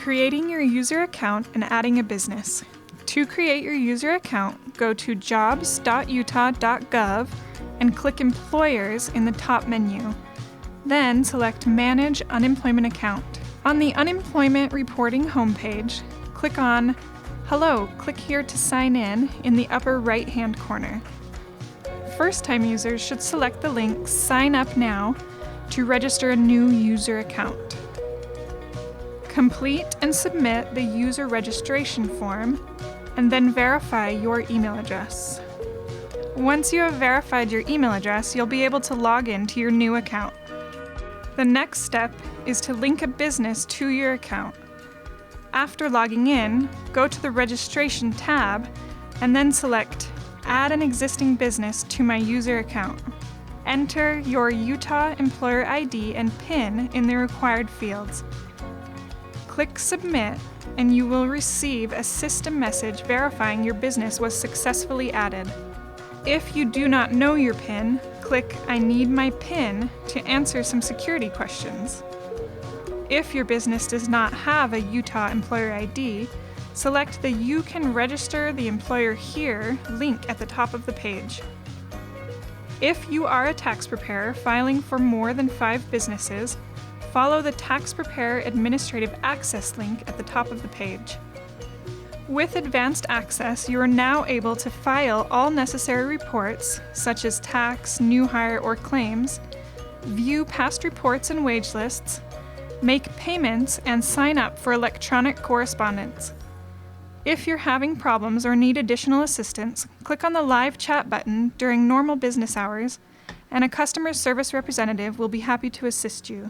Creating your user account and adding a business. To create your user account, go to jobs.utah.gov and click Employers in the top menu. Then select Manage Unemployment Account. On the Unemployment Reporting homepage, click on Hello, click here to sign in the upper right-hand corner. First-time users should select the link Sign Up Now to register a new user account. Complete and submit the user registration form, and then verify your email address. Once you have verified your email address, you'll be able to log in to your new account. The next step is to link a business to your account. After logging in, go to the Registration tab and then select Add an existing business to my user account. Enter your Utah Employer ID and PIN in the required fields. Click Submit, and you will receive a system message verifying your business was successfully added. If you do not know your PIN, click I need my PIN to answer some security questions. If your business does not have a Utah Employer ID, select the You Can Register the Employer Here link at the top of the page. If you are a tax preparer filing for more than 5 businesses, follow the Tax Preparer Administrative Access link at the top of the page. With advanced access, you are now able to file all necessary reports, such as tax, new hire, or claims, view past reports and wage lists, make payments, and sign up for electronic correspondence. If you're having problems or need additional assistance, click on the live chat button during normal business hours, and a customer service representative will be happy to assist you.